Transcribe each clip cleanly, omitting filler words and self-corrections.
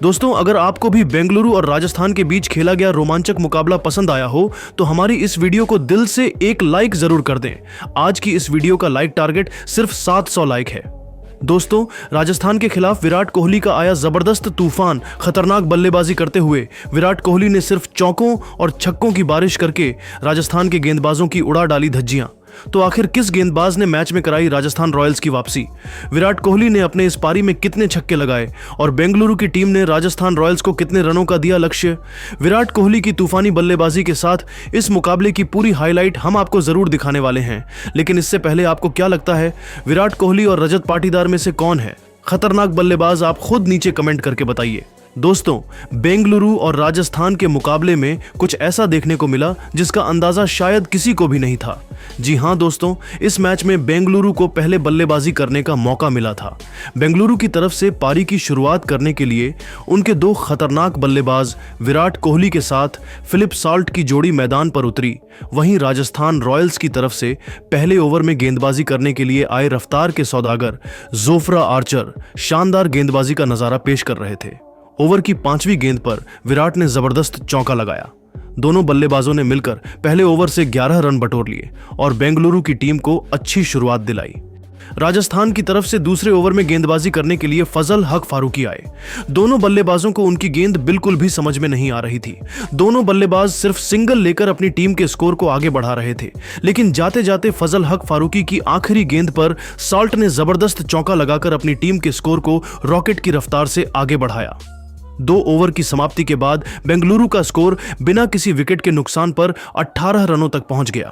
दोस्तों, अगर आपको भी बेंगलुरु और राजस्थान के बीच खेला गया रोमांचक मुकाबला पसंद आया हो तो हमारी इस वीडियो को दिल से एक लाइक जरूर कर दें। आज की इस वीडियो का लाइक टारगेट सिर्फ 700 लाइक है। दोस्तों, राजस्थान के खिलाफ विराट कोहली का आया जबरदस्त तूफान। खतरनाक बल्लेबाजी करते हुए विराट कोहली ने सिर्फ चौकों और छक्कों की बारिश करके राजस्थान के गेंदबाजों की उड़ा डाली धज्जियां। तो आखिर किस गेंदबाज ने मैच में कराई राजस्थान रॉयल्स की वापसी? विराट कोहली ने अपने इस पारी में कितने छक्के लगाए और बेंगलुरु की टीम ने राजस्थान रॉयल्स को कितने रनों का दिया लक्ष्य? विराट कोहली की तूफानी बल्लेबाजी के साथ इस मुकाबले की पूरी हाईलाइट हम आपको जरूर दिखाने वाले हैं। लेकिन इससे पहले आपको क्या लगता है, विराट कोहली और रजत पाटीदार में से कौन है खतरनाक बल्लेबाज? आप खुद नीचे कमेंट करके बताइए। दोस्तों, बेंगलुरु और राजस्थान के मुकाबले में कुछ ऐसा देखने को मिला जिसका अंदाजा शायद किसी को भी नहीं था। जी हां दोस्तों, इस मैच में बेंगलुरु को पहले बल्लेबाजी करने का मौका मिला था। बेंगलुरु की तरफ से पारी की शुरुआत करने के लिए उनके दो खतरनाक बल्लेबाज विराट कोहली के साथ फिलिप साल्ट की जोड़ी मैदान पर उतरी। वहीं राजस्थान रॉयल्स की तरफ से पहले ओवर में गेंदबाजी करने के लिए आए रफ्तार के सौदागर जोफ्रा आर्चर शानदार गेंदबाजी का नजारा पेश कर रहे थे। ओवर की 5वीं गेंद पर विराट ने जबरदस्त चौका लगाया। दोनों बल्लेबाजों ने मिलकर पहले ओवर से 11 रन बटोर लिए और बेंगलुरु की टीम को अच्छी शुरुआत दिलाई। राजस्थान की तरफ से दूसरे ओवर में गेंदबाजी करने के लिए फजल हक फारूकी आए। दोनों बल्लेबाजों को उनकी गेंद बिल्कुल भी समझ में नहीं आ रही थी। दोनों बल्लेबाज सिर्फ सिंगल लेकर अपनी टीम के स्कोर को आगे बढ़ा रहे थे, लेकिन जाते जाते फजल हक फारूकी की आखिरी गेंद पर साल्ट ने जबरदस्त चौका लगाकर अपनी टीम के स्कोर को रॉकेट की रफ्तार से आगे बढ़ाया। 2 ओवर की समाप्ति के बाद बेंगलुरु का स्कोर बिना किसी विकेट के नुकसान पर 18 रनों तक पहुंच गया।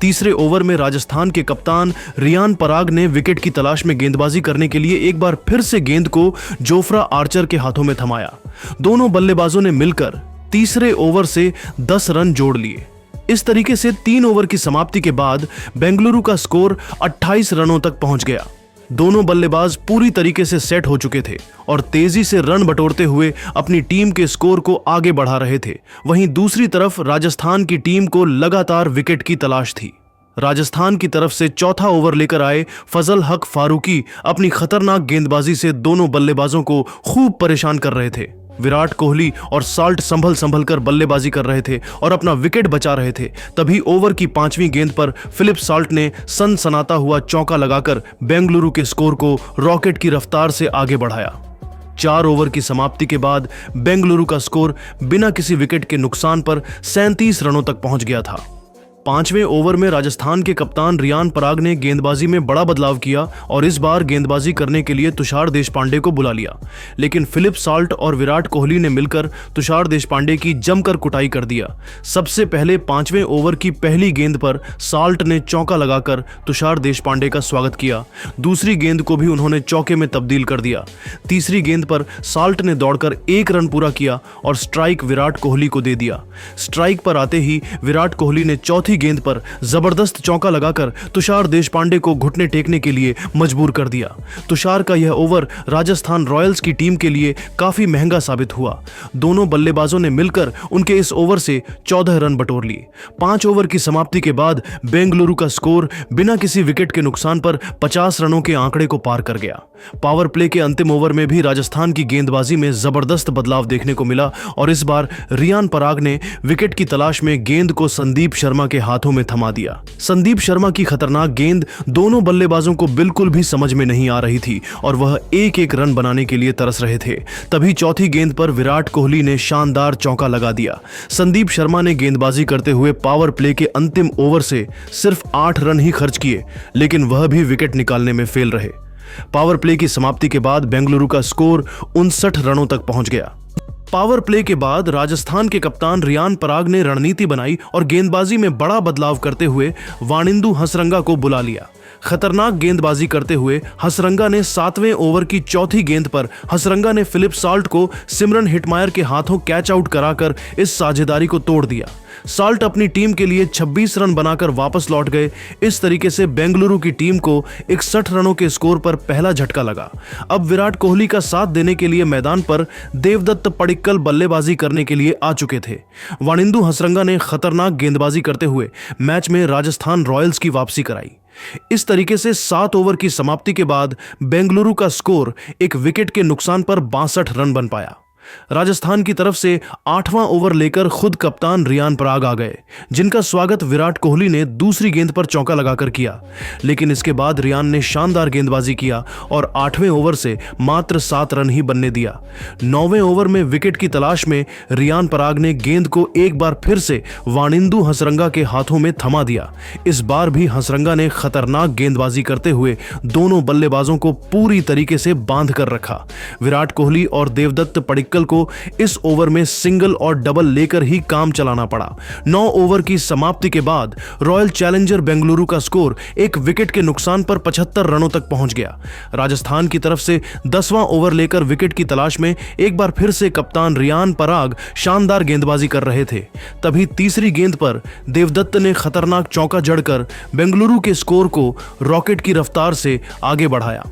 तीसरे ओवर में राजस्थान के कप्तान रियान पराग ने विकेट की तलाश में गेंदबाजी करने के लिए एक बार फिर से गेंद को जोफ्रा आर्चर के हाथों में थमाया। दोनों बल्लेबाजों ने मिलकर तीसरे ओवर से 10 रन जोड़ लिए। इस तरीके से 3 ओवर की समाप्ति के बाद बेंगलुरु का स्कोर 28 रनों तक पहुंच गया। दोनों बल्लेबाज पूरी तरीके से सेट हो चुके थे और तेजी से रन बटोरते हुए अपनी टीम के स्कोर को आगे बढ़ा रहे थे। वहीं दूसरी तरफ राजस्थान की टीम को लगातार विकेट की तलाश थी। राजस्थान की तरफ से चौथा ओवर लेकर आए फजल हक फारूकी अपनी खतरनाक गेंदबाजी से दोनों बल्लेबाजों को खूब परेशान कर रहे थे। विराट कोहली और साल्ट संभल कर बल्लेबाजी कर रहे थे और अपना विकेट बचा रहे थे। तभी ओवर की 5वीं गेंद पर फिलिप साल्ट ने सनसनाता हुआ चौका लगाकर बेंगलुरु के स्कोर को रॉकेट की रफ्तार से आगे बढ़ाया। 4 ओवर की समाप्ति के बाद बेंगलुरु का स्कोर बिना किसी विकेट के नुकसान पर 37 रनों तक पहुंच गया था। 5वें ओवर में राजस्थान के कप्तान रियान पराग ने गेंदबाजी में बड़ा बदलाव किया और इस बार गेंदबाजी करने के लिए तुषार देशपांडे को बुला लिया। लेकिन फिलिप साल्ट और विराट कोहली ने मिलकर तुषार देशपांडे की जमकर कुटाई कर दिया। सबसे पहले 5वें ओवर की पहली गेंद पर साल्ट ने चौका लगाकर तुषार देशपांडे का स्वागत किया। दूसरी गेंद को भी उन्होंने चौके में तब्दील कर दिया। तीसरी गेंद पर साल्ट ने दौड़कर 1 रन पूरा किया और स्ट्राइक विराट कोहली को दे दिया। स्ट्राइक पर आते ही विराट कोहली ने चौथी गेंद पर जबरदस्त चौका लगाकर तुषार देशपांडे को घुटने टेकने के लिए मजबूर कर दिया। तुषार का यह ओवर राजस्थान रॉयल्स की टीम के लिए काफी महंगा साबित हुआ। दोनों बल्लेबाजों ने मिलकर उनके इस ओवर से 14 रन बटोर लिए। 5 ओवर की समाप्ति के बाद बेंगलुरु का स्कोर बिना किसी विकेट के नुकसान पर 50 रनों के आंकड़े को पार कर गया। पावर प्ले के अंतिम ओवर में भी राजस्थान की गेंदबाजी में जबरदस्त बदलाव देखने को मिला और इस बार रियान पराग ने विकेट की तलाश में गेंद को संदीप शर्मा के हाथों में थमा दिया। संदीप शर्मा की खतरनाक गेंद दोनों बल्लेबाजों को बिल्कुल भी समझ में नहीं आ रही थी और वह एक रन बनाने के लिए तरस रहे थे। तभी चौथी गेंद पर विराट कोहली ने शानदार चौका लगा दिया। संदीप शर्मा ने गेंदबाजी करते हुए पावर प्ले के अंतिम ओवर से सिर्फ 8 रन ही खर्च किए, लेकिन वह भी विकेट निकालने में फेल रहे। पावर प्ले की समाप्ति के बाद बेंगलुरु का स्कोर 59 रनों तक पहुंच गया। पावर प्ले के बाद राजस्थान के कप्तान रियान पराग ने रणनीति बनाई और गेंदबाजी में बड़ा बदलाव करते हुए वानिंदु हसरंगा को बुला लिया। खतरनाक गेंदबाजी करते हुए हसरंगा ने 7वें ओवर की चौथी गेंद पर हसरंगा ने फिलिप साल्ट को सिमरन हिटमायर के हाथों कैच आउट कराकर इस साझेदारी को तोड़ दिया। साल्ट अपनी टीम के लिए 26 रन बनाकर वापस लौट गए। इस तरीके से बेंगलुरु की टीम को 61 रनों के स्कोर पर पहला झटका लगा। अब विराट कोहली का साथ देने के लिए मैदान पर देवदत्त पडिक्कल बल्लेबाजी करने के लिए आ चुके थे। वानिंदु हसरंगा ने खतरनाक गेंदबाजी करते हुए मैच में राजस्थान रॉयल्स की वापसी कराई। इस तरीके से 7 ओवर की समाप्ति के बाद बेंगलुरु का स्कोर एक विकेट के नुकसान पर 62 रन बन पाया। राजस्थान की तरफ से 8वां ओवर लेकर खुद कप्तान रियान पराग आ गए, जिनका स्वागत विराट कोहली ने दूसरी गेंद पर चौका लगाकर किया। लेकिन इसके बाद रियान ने शानदार गेंदबाजी किया और 8वें ओवर से मात्र 7 रन ही बनने दिया। 9वें ओवर में विकेट की तलाश में रियान पराग ने गेंद को एक बार फिर से वाणिंदु हसरंगा के हाथों में थमा दिया। इस बार भी हसरंगा ने खतरनाक गेंदबाजी करते हुए दोनों बल्लेबाजों को पूरी तरीके से बांध कर रखा। विराट कोहली और देवदत्त पडिक्कल को इस ओवर में सिंगल और डबल लेकर ही काम चलाना पड़ा। 9 ओवर की समाप्ति के बाद रॉयल चैलेंजर बेंगलुरु का स्कोर एक विकेट के नुकसान पर 75 रनों तक पहुंच गया। राजस्थान की तरफ से 10वां ओवर लेकर विकेट की तलाश में एक बार फिर से कप्तान रियान पराग शानदार गेंदबाजी कर रहे थे। तभी तीसरी गेंद पर देवदत्त ने खतरनाक चौका जड़कर बेंगलुरु के स्कोर को रॉकेट की रफ्तार से आगे बढ़ाया।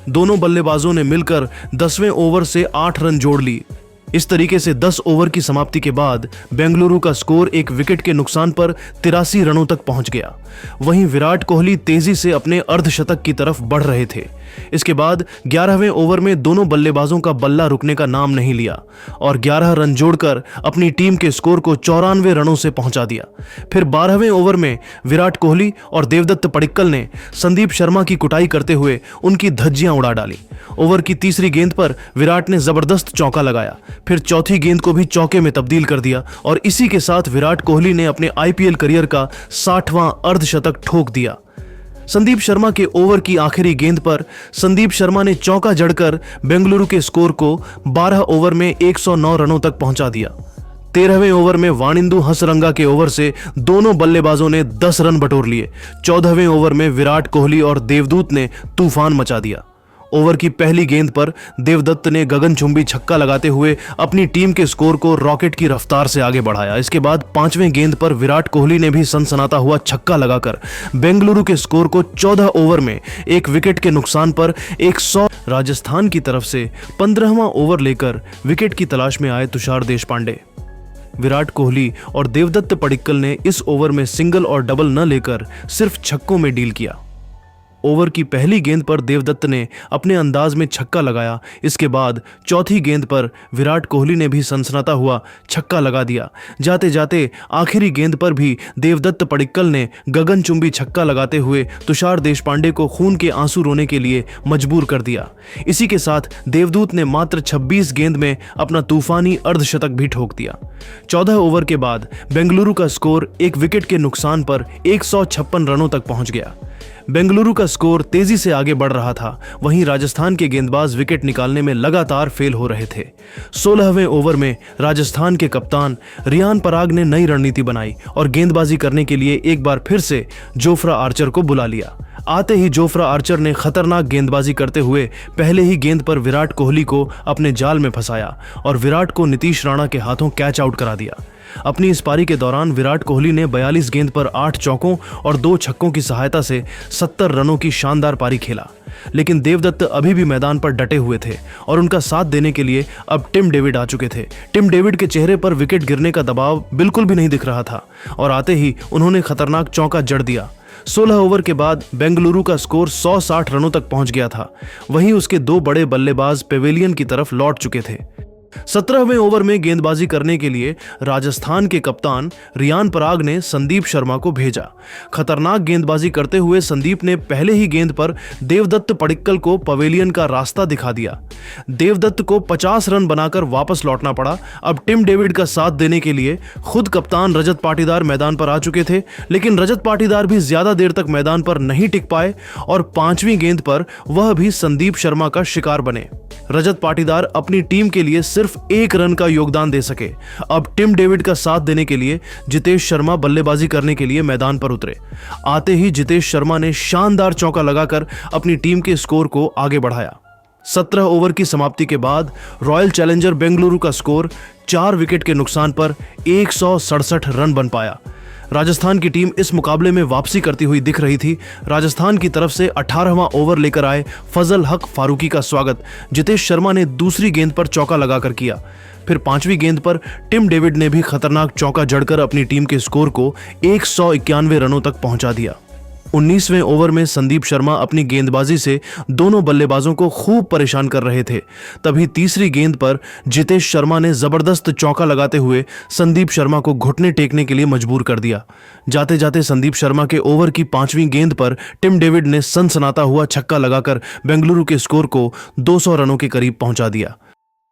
दोनों बल्लेबाजों ने मिलकर 10वें ओवर से 8 रन जोड़ ली। इस तरीके से 10 ओवर की समाप्ति के बाद बेंगलुरु का स्कोर एक विकेट के नुकसान पर 83 रनों तक पहुंच गया। वहीं विराट कोहली तेजी से अपने अर्धशतक की तरफ बढ़ रहे थे। इसके बाद 11वें ओवर में दोनों बल्लेबाजों का बल्ला रुकने का नाम नहीं लिया और 11 रन जोड़कर अपनी टीम के स्कोर को 94 रनों से पहुंचा दिया। फिर 12वें ओवर में विराट कोहली और देवदत्त पडिक्कल ने संदीप शर्मा की कुटाई करते हुए उनकी धज्जियां उड़ा डाली। ओवर की तीसरी गेंद पर विराट ने जबरदस्त चौका लगाया, फिर चौथी गेंद को भी चौके में तब्दील कर दिया और इसी के साथ विराट कोहली ने अपने आईपीएल करियर का 60वां अर्धशतक ठोक दिया। संदीप शर्मा के ओवर की आखिरी गेंद पर संदीप शर्मा ने चौका जड़कर बेंगलुरु के स्कोर को 12 ओवर में 109 रनों तक पहुंचा दिया। 13वें ओवर में वाणिंदु हसरंगा के ओवर से दोनों बल्लेबाजों ने 10 रन बटोर लिए। 14वें ओवर में विराट कोहली और देवदूत ने तूफान मचा दिया। ओवर की पहली गेंद पर देवदत्त ने गगनचुंबी छक्का लगाते हुए अपनी टीम के स्कोर को रॉकेट की रफ्तार से आगे बढ़ाया। इसके बाद 5वें गेंद पर विराट कोहली ने भी सनसनाता हुआ छक्का लगाकर बेंगलुरु के स्कोर को 14 ओवर में एक विकेट के नुकसान पर 100। राजस्थान की तरफ से 15वां ओवर लेकर विकेट की तलाश में आए तुषार देशपांडे। विराट कोहली और देवदत्त पडिक्कल ने इस ओवर में सिंगल और डबल न लेकर सिर्फ छक्कों में डील किया। ओवर की पहली गेंद पर देवदत्त ने अपने अंदाज में छक्का लगाया। इसके बाद चौथी गेंद पर विराट कोहली ने भी सनसनाता हुआ छक्का लगा दिया। जाते जाते आखिरी गेंद पर भी देवदत्त पडिक्कल ने गगनचुंबी छक्का लगाते हुए तुषार देशपांडे को खून के आंसू रोने के लिए मजबूर कर दिया। इसी के साथ देवदूत ने मात्र 26 गेंद में अपना तूफानी अर्धशतक भी ठोक दिया। 14 ओवर के बाद बेंगलुरु का स्कोर एक विकेट के नुकसान पर 156 रनों तक पहुंच गया। बेंगलुरु का स्कोर तेजी से आगे बढ़ रहा था, वहीं राजस्थान के गेंदबाज विकेट निकालने में लगातार फेल हो रहे थे। 16वें ओवर में राजस्थान के कप्तान रियान पराग ने नई रणनीति बनाई और गेंदबाजी करने के लिए एक बार फिर से जोफ्रा आर्चर को बुला लिया। आते ही जोफ्रा आर्चर ने खतरनाक गेंदबाजी करते हुए पहले ही गेंद पर विराट कोहली को अपने जाल में फंसाया और विराट को नीतीश राणा के हाथों कैच आउट करा दिया। अपनी इस पारी के दौरान विराट कोहली ने 42 गेंद पर 8 चौकों और 2 छक्कों की सहायता से 70 रनों की शानदार पारी खेला। लेकिन देवदत्त अभी भी मैदान पर डटे हुए थे और उनका साथ देने के लिए अब टिम डेविड आ चुके थे। टिम डेविड के चेहरे पर विकेट गिरने का दबाव बिल्कुल भी नहीं दिख रहा था और आते ही उन्होंने खतरनाक चौका जड़ दिया। 16 ओवर के बाद बेंगलुरु का स्कोर 160 रनों तक पहुंच गया था। वहीं उसके 2 बड़े बल्लेबाज पेवेलियन की तरफ लौट चुके थे। 17वें ओवर में गेंदबाजी करने के लिए राजस्थान के कप्तान रियान पराग ने संदीप शर्मा को भेजा। खतरनाक गेंदबाजी करते हुए संदीप ने पहले ही गेंद पर देवदत्त पडिक्कल को पवेलियन का रास्ता दिखा दिया। देवदत्त को 50 रन बनाकर वापस लौटना पड़ा। अब टिम डेविड का साथ देने के लिए खुद कप्तान रजत पाटीदार मैदान पर आ चुके थे, लेकिन रजत पाटीदार भी ज्यादा देर तक मैदान पर नहीं टिक पाए और 5वीं गेंद पर वह भी संदीप शर्मा का शिकार बने। रजत पाटीदार अपनी टीम के लिए सिर्फ 1 रन का योगदान दे सके। अब टिम डेविड का साथ देने के लिए जितेश शर्मा बल्लेबाजी करने के लिए मैदान पर उतरे। आते ही जितेश शर्मा ने शानदार चौका लगाकर अपनी टीम के स्कोर को आगे बढ़ाया। 17 ओवर की समाप्ति के बाद रॉयल चैलेंजर बेंगलुरु का स्कोर 4 विकेट के नुकसान पर 167 रन बन पाया। राजस्थान की टीम इस मुकाबले में वापसी करती हुई दिख रही थी। राजस्थान की तरफ से 18वां ओवर लेकर आए फजल हक फारूकी का स्वागत जितेश शर्मा ने दूसरी गेंद पर चौका लगाकर किया। फिर 5वीं गेंद पर टिम डेविड ने भी खतरनाक चौका जड़कर अपनी टीम के स्कोर को 191 रनों तक पहुंचा दिया। 19वें ओवर में संदीप शर्मा अपनी गेंदबाजी से दोनों बल्लेबाजों को खूब परेशान कर रहे थे। तभी तीसरी गेंद पर जितेश शर्मा ने जबरदस्त चौका लगाते हुए संदीप शर्मा को घुटने टेकने के लिए मजबूर कर दिया। जाते जाते संदीप शर्मा के ओवर की 5वीं गेंद पर टिम डेविड ने सनसनाता हुआ छक्का लगाकर बेंगलुरु के स्कोर को 200 रनों के करीब पहुंचा दिया।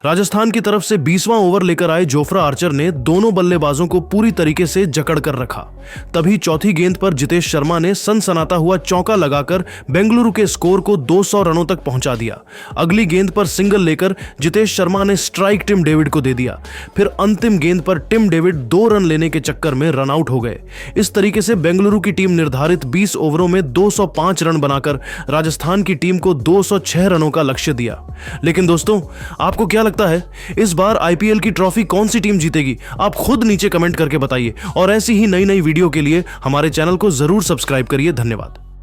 राजस्थान की तरफ से 20वां ओवर लेकर आए जोफ्रा आर्चर ने दोनों बल्लेबाजों को पूरी तरीके से जकड़ कर रखा। तभी चौथी गेंद पर जितेश शर्मा ने सनसनाता हुआ चौका लगाकर बेंगलुरु के स्कोर को 200 रनों तक पहुंचा दिया। अगली गेंद पर सिंगल लेकर जितेश शर्मा ने स्ट्राइक टिम डेविड को दे दिया। फिर अंतिम गेंद पर टिम डेविड 2 रन लेने के चक्कर में रन आउट हो गए। इस तरीके से बेंगलुरु की टीम निर्धारित 20 ओवरों में 205 रन बनाकर राजस्थान की टीम को 206 रनों का लक्ष्य दिया। लेकिन दोस्तों, आपको क्या लगता है इस बार आईपीएल की ट्रॉफी कौन सी टीम जीतेगी? आप खुद नीचे कमेंट करके बताइए और ऐसी ही नई वीडियो के लिए हमारे चैनल को जरूर सब्सक्राइब करिए। धन्यवाद।